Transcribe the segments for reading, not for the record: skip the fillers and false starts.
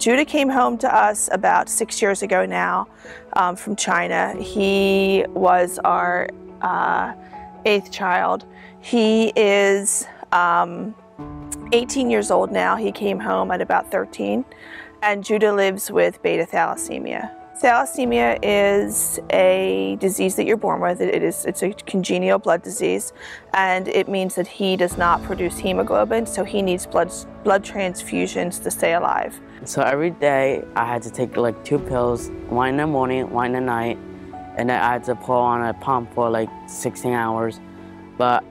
Judah came home to us about 6 years ago now from China. He was our 8th child. He is 18 years old now. He came home at about 13, and Judah lives with beta thalassemia. Thalassemia is a disease that you're born with. It's a congenital blood disease, and it means that he does not produce hemoglobin, so he needs blood transfusions to stay alive. So every day I had to take like 2 pills, one in the morning, one in the night, and then I had to pull on a pump for like 16 hours. But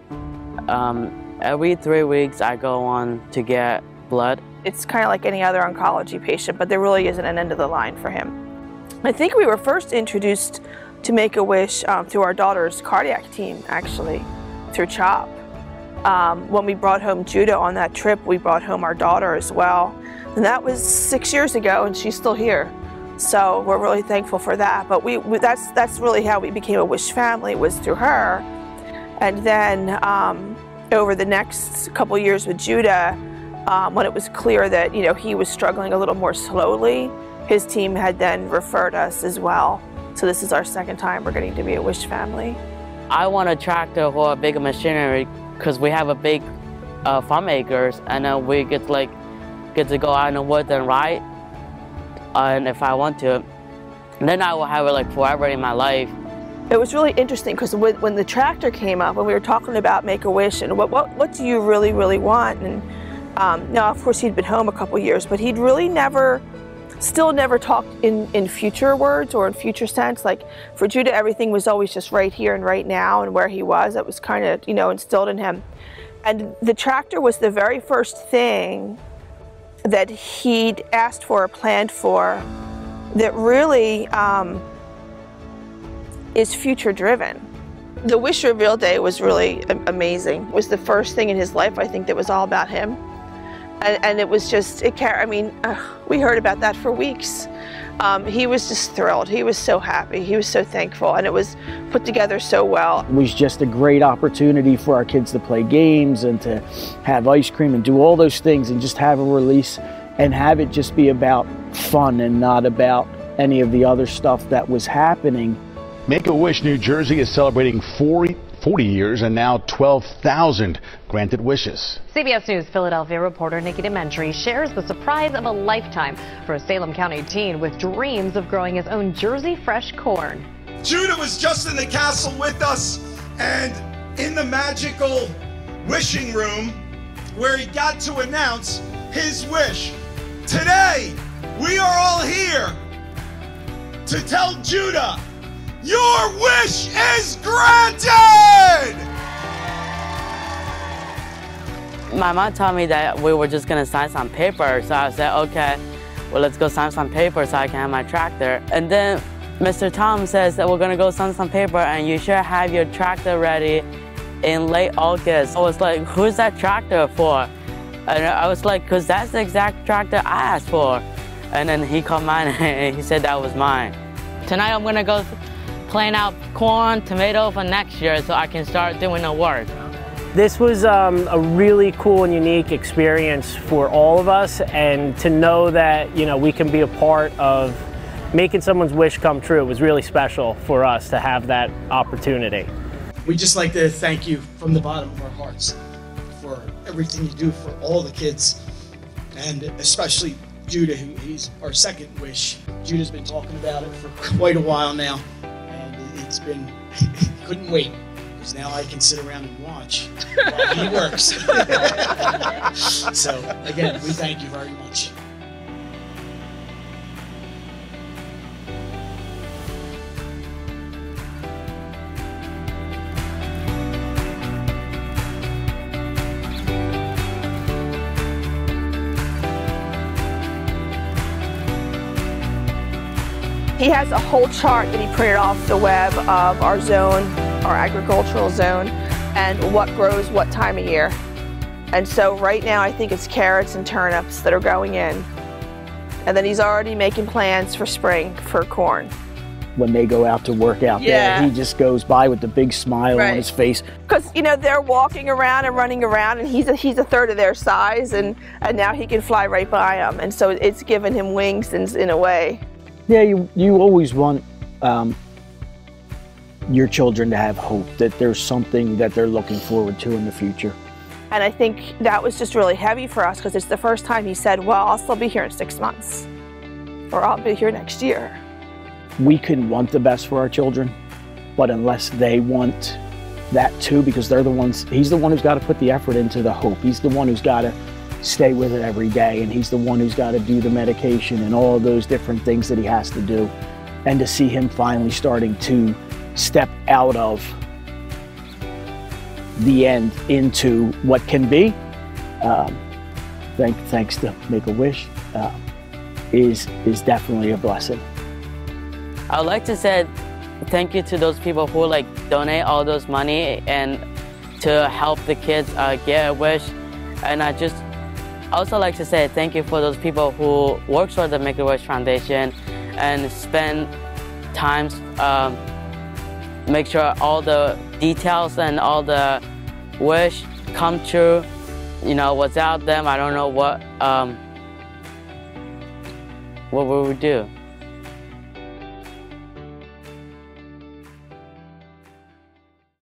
every 3 weeks I go on to get blood. It's kind of like any other oncology patient, but there really isn't an end of the line for him. I think we were first introduced to Make-A-Wish through our daughter's cardiac team, actually, through CHOP. When we brought home Judah on that trip, we brought home our daughter as well. And that was 6 years ago, and she's still here. So we're really thankful for that. But that's really how we became a Wish family, was through her. And then over the next couple years with Judah, when it was clear that he was struggling a little more slowly, his team had then referred us as well. So this is our 2nd time we're getting to be a Wish family. I want a tractor or a big machinery because we have a big farm acres, and then we get to go out in the woods and ride. And if I want to, then I will have it like forever in my life. It was really interesting because when the tractor came up, when we were talking about Make-A-Wish and what do you really, really want? And now, of course, he'd been home a couple years, but he'd really still never talked in future words or in future sense. Like for Judah, everything was always just right here and right now and where he was. That was kind of, instilled in him. And the tractor was the very first thing that he'd asked for or planned for that really is future driven. The Wish Reveal Day was really amazing. It was the first thing in his life, I think, that was all about him. And it was just, we heard about that for weeks. He was just thrilled. He was so happy. He was so thankful, and it was put together so well. It was just a great opportunity for our kids to play games and to have ice cream and do all those things and just have a release and have it just be about fun and not about any of the other stuff that was happening. Make-A-Wish New Jersey is celebrating 40 years and now 12,000 granted wishes. CBS News Philadelphia reporter Nikki Dementri shares the surprise of a lifetime for a Salem County teen with dreams of growing his own Jersey fresh corn. Judah was just in the castle with us and in the magical wishing room where he got to announce his wish. Today, we are all here to tell Judah, your wish is granted! My mom told me that we were just gonna sign some paper, so I said, okay, well, let's go sign some paper so I can have my tractor. And then Mr. Tom says that we're gonna go sign some paper and you should have your tractor ready in late August. I was like, who's that tractor for? And I was like, because that's the exact tractor I asked for. And then he called mine and he said that was mine. Tonight I'm gonna go plant out corn, tomato for next year so I can start doing the work. This was a really cool and unique experience for all of us, and to know that we can be a part of making someone's wish come true was really special for us to have that opportunity. We'd just like to thank you from the bottom of our hearts for everything you do for all the kids, and especially Judah, he's our 2nd wish. Judah's been talking about it for quite a while now, and it's been, couldn't wait, because now I can sit around and watch while he works. So again, we thank you very much. He has a whole chart that he printed off the web of our zone, our agricultural zone, and what grows what time of year. And so right now I think it's carrots and turnips that are going in. And then he's already making plans for spring for corn. when they go out to work out there. He just goes by with the big smile on his face. Because, you know, they're walking around and running around, and he's a third of their size, and now he can fly right by them. And so it's given him wings in a way. Yeah, you always want your children to have hope, that there's something that they're looking forward to in the future. And I think that was just really heavy for us, because it's the first time he said, well, I'll still be here in 6 months, or I'll be here next year. We can want the best for our children, but unless they want that too, because they're the ones, he's the one who's got to put the effort into the hope. He's the one who's got to stay with it every day, and he's the one who's got to do the medication and all of those different things that he has to do. And to see him finally starting to step out of the end into what can be, thanks to Make-A-Wish, is definitely a blessing. I would like to say thank you to those people who like donate all those money and to help the kids get a wish. And I just also like to say thank you for those people who work for the Make-A-Wish Foundation and spend times make sure all the details and all the wish come true. You know, without them, I don't know what we would do.